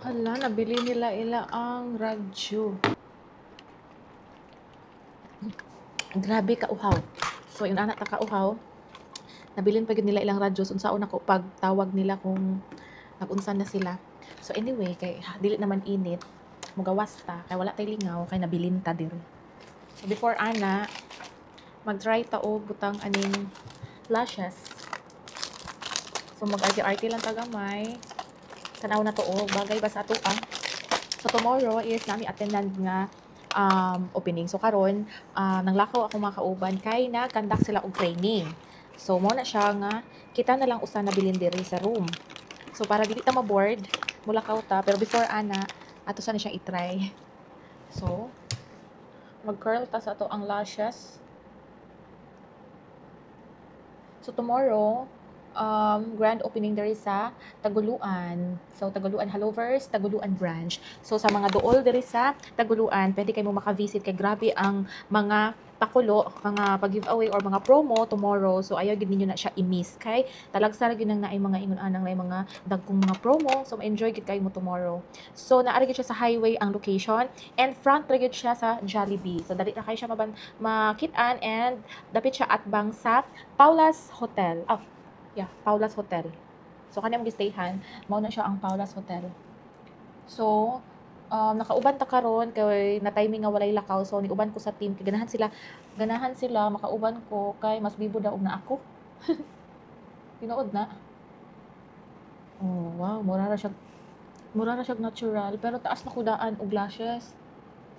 Hala, nabili nila ang radyo. Grabe ka-uhaw. So, yung anak ta ka-uhaw, nabilin pa nila ilang radyo. Unsaon ako pag tawag nila kung nag-unsan na sila. So, anyway, kay dili naman init. Mugawas ta. Kay wala tay lingaw. Kay nabilin ta diri. So, before ana, mag-try ta og butang aning lashes. So, mag-arty-arty lang tagamay. Tanaw na to og bagay ba sa ato ah. So, tomorrow is nami attendant nga opening. So, karon nanglakaw ako mga kauban kay na-conduct sila og training. So, mo na siya nga kita na lang usa na bilin diri sa room. So, para dili ta ma-board, mulakaw ta. Pero before ana, ato sa na siya i-try. So, mag-curl ta sa ato ang lashes. So, tomorrow, grand opening diri sa Taguluan. So, Taguluan Halovers, Taguluan branch. So, sa mga duol diri sa Taguluan, pwede kayo maka-visit kay grabe ang mga pakulo, mga pag-giveaway or mga promo tomorrow. So, ayaw gid ninyo na siya i-miss kay talagsara gyud nang naay mga ingon anang naay mga dagkong mga promo. So, ma-enjoy gid kayo mo tomorrow. So, naari gid siya sa highway ang location and front ra gid siya sa Jollibee. So, dali ra kayo siya makit-an and dapit siya atbang sa Paula's Hotel. Paula's Hotel. So, kaniyang gistayhan, mao na siya ang Paula's Hotel. So, nakauban ta karon kay na timing nga walay lakaw. So, niuban ko sa team kay ganahan sila makauban ko kay mas bibo daw na ako. Tinuod na. Oh, wow, mura ra siya natural pero taas na kudaan og lashes.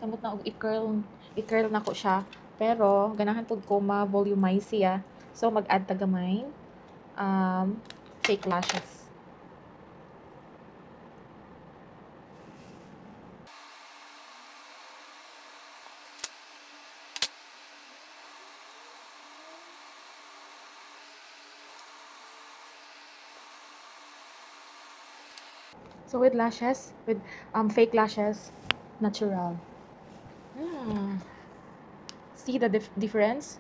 Samot na og i-curl na ko siya. Pero ganahan pud ko ma-volumize siya. So, mag-add ta gamay fake lashes. So with fake lashes, natural. See the difference?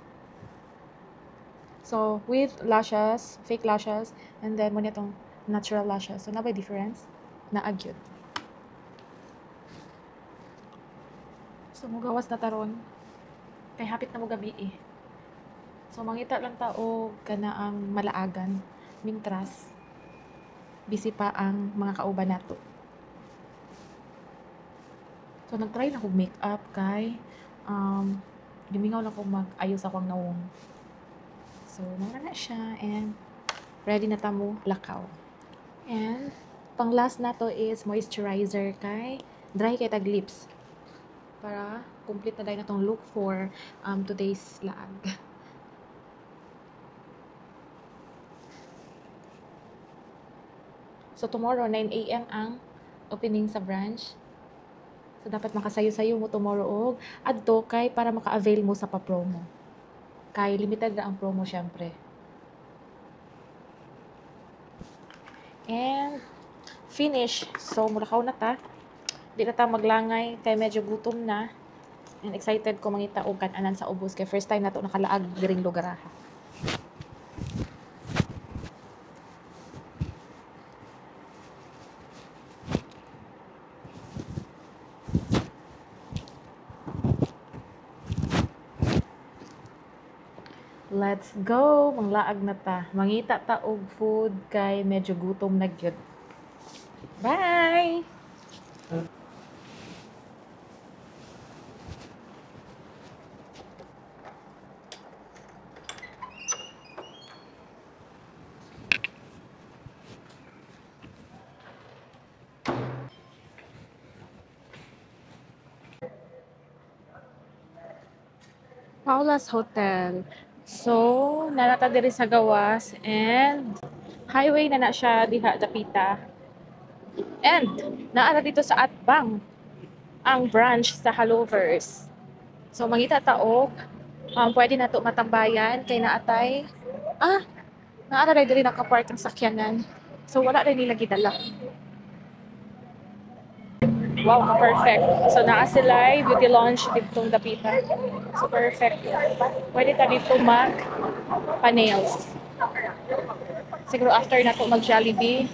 So with lashes, fake lashes, and then mo nitong natural lashes. So na by difference? Naagyod. So mugawas na taron. Kay hapit na mo gabi eh. So mangita lang ta og kana ang malaagan, mintras. Busy pa ang mga kauban nato. So nag-try na kog makeup kay gimingaw na ko mag-ayos akong nawong. So mura na siya and ready na ta mo lakaw. And pang last na to is moisturizer kay dry kay tag lips. Para complete na dahil na tong look for today's laag. So, tomorrow, 9 a.m. ang opening sa branch. So, dapat makasayo-sayo mo tomorrow og adto kay para maka-avail mo sa pa-promo. Kay limited na ang promo, syempre. And, finish. So, mulakaw na ta. Di na ta maglangay kay medyo gutom na. And excited ko mangita og kan-anan sa ubos kay first time na to nakalaag diring lugar ha. Let's go! Manglaag na ta. Mangita ta og food kay medyo gutom na gyud. Bye! Paula's Hotel. So, nanata diri sa gawas and highway na siya diha dapita. And naara dito sa Atbang ang branch sa Halovers. So, mangita ta og pwede na to matambayan kay naatay naara diri nakapark ang sakyanan. So, wala rin nila gidala. Wow, perfect. So, naa sila beauty lounge ditong dapita. So, perfect. Pwede ta dito mag-pa-nails. Siguro after na to mag-Jollibee,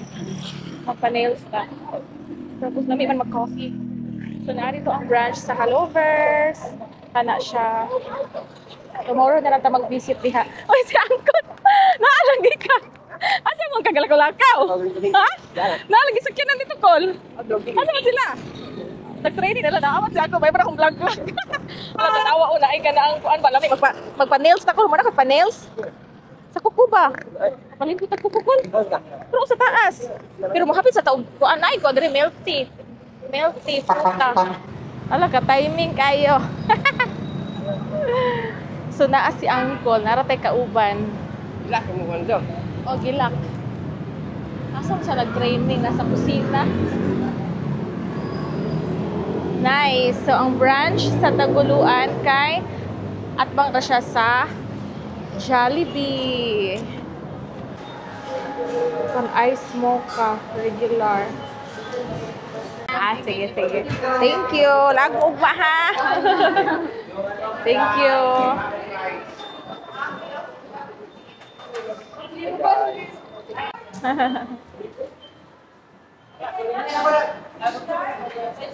magpa-nails ta. Tapos namin man mag-coffee. So narito ang branch sa Halovers. Kana siya. Tomorrow na lang ta mag-visit diha. Oy, si Angkot! Naalagi ka! Asa mo kagalakaw-lakaw? Ha? Naalagi sakyanan dito, Col? Asa man sila? Nag-training nila na. Amat si ako, may parang akong vlog-vlog. Tatawa o naay ka na ang kuan ba? Magpa-nails na ko. Muna ka pa-nails? Sa kuko ba? Palimpit ang kuko, Col. Pero sa taas. Pero mahapit sa taong kuan na ko. Adre, milk tea. Milk tea, fruta. Ala ka, timing kayo. So naa si Uncle, naratay kauban. Gilak mo kanto. O gilak. Asa mo siya nag-training? Nasa kusina. Nice. So ang branch sa Taguluan kay atbang ra siya sa Jollibee. An ice mocha regular. Sige, sige. Thank you. Lago ba ha? Thank you.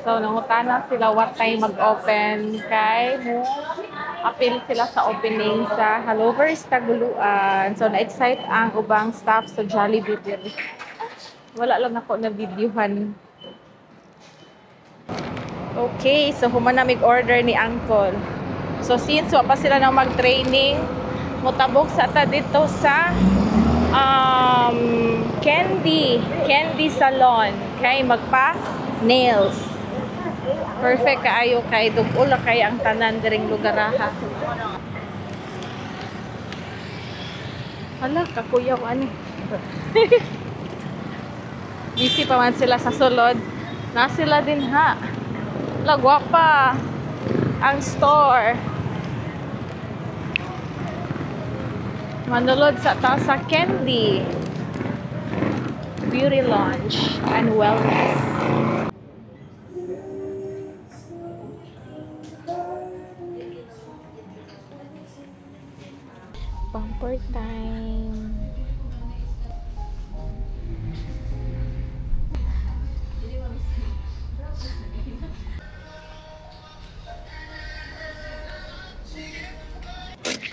So, nangutana sila what time mag-open kay mo. Appeal sila sa opening sa Halovers Taguluan. So, na-excite ang ubang staff sa Jollibee. Wala lang ako na videohan. Okay, so humana mag-order ni Uncle. So since wa pa sila nang mag-training, mutabok sa ta dito sa candy salon kay magpa nails. Perfect kaayo kay dugol kay ang tanan diring lugaraha. Hala, kakuyaw ani. Busy pa man sila sa sulod. Na sila din ha. Lagwapa ang store. Manulod sa taas sa Candy Beauty Lounge and Wellness. Bumper time.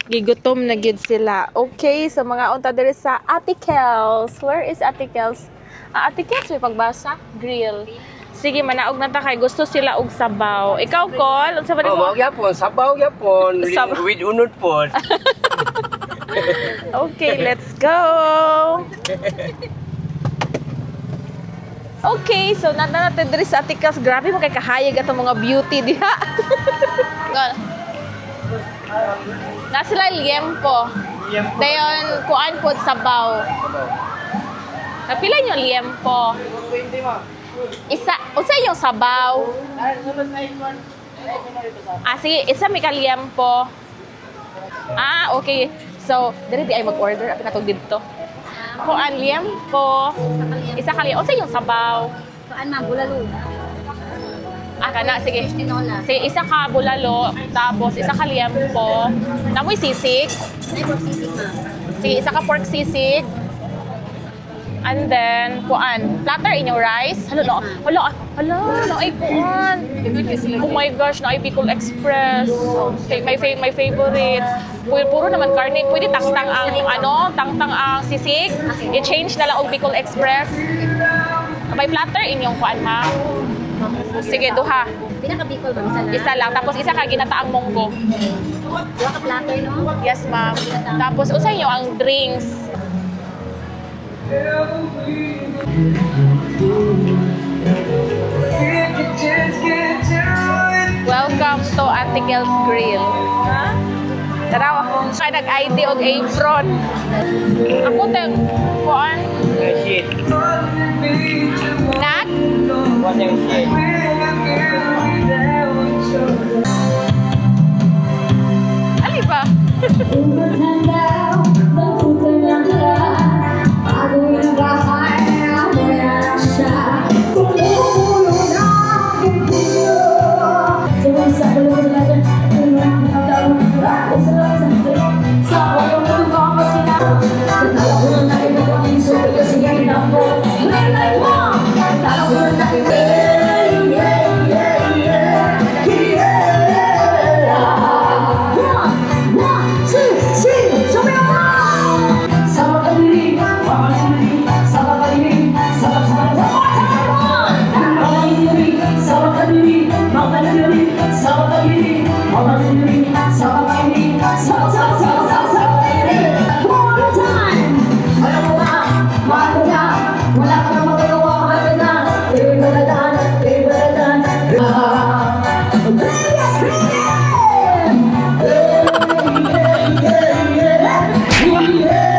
Gigutom na gid sila. Okay, sa mga unta diri sa Ate Kels. Where is Ate Kels? Ate Kels, may pagbasa? Grill. Sige, manaog na ta kay gusto sila og sabaw. Ikaw, Col, unsa ba nimo? Oh, gyapon, sabaw gyapon with unod pod. Okay, let's go. Okay, so nanda natin diri sa Ate Kels. Grabe mo kay kahayag atong mga beauty diha. Na sila liempo. Dayon kuan pod sabaw. Napila nyo liempo. Isa, unsa yung sabaw? Sige, isa may kaliempo. Okay. So, diri di ay mag-order apil natog dito. Kuan liempo. Isa kaliempo. Unsa yung sabaw? Kuan ma'am, bulalo. Kana, sige. Sige, isa ka bulalo, tapos isa ka liempo. Namoy sisig. Ay, pork sisig ma'am. Sige, isa ka pork sisig. And then, kuan, platter inyong rice. Hala, no ay kuan. Oh my gosh, no ay Bicol Express. My favorite. Puro naman karne. Pwede tangtang ang sisig. I-change na lang og Bicol Express. May platter inyong kuan ha. Sige, duha. Pinaka-Bicol ma'am, Isa lang. Tapos isa ka ginataang munggo. Duha ka platter, no? Yes, ma'am. Tapos usa inyo ang drinks. Welcome to Ate Kels Grill. Tara, kaya nag-ID og apron. Ako teng kuan. Shit. Nat? What yung shit? Ali ba?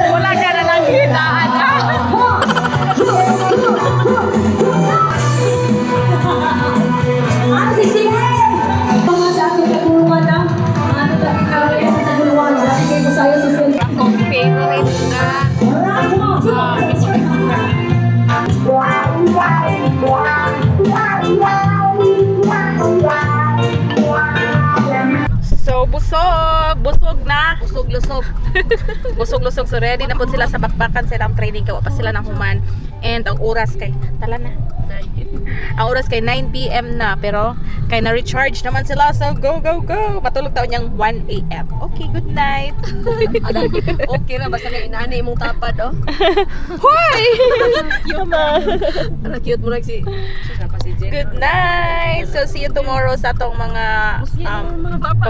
Wala ka na lang hinaan. Akong favorite na So, busog na. Busog-lusog. Busog-lusog. So, ready na po sila sa bakbakan silang training. Kawa pa sila ng human. And ang oras kay, tala na. Ang oras kay 9 PM na. Pero, kay na-recharge naman sila. So, go, go, go. Matulog taon niyang 1 AM. Okay, good night. Okay na, basta may inaani mong tapad, oh. Hoy! Yuma. Ano, cute mo lang si Jen. Good night. So, see you tomorrow sa atong mga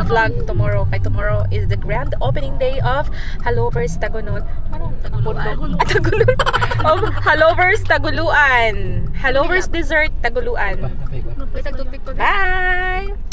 vlog tomorrow. Kay tomorrow is the grand opening day of Halovers Tagunol. Ano? Tagulon. Of Halovers Taguluan. Halovers Dessert Taguluan. May tagtupik pa. Bye!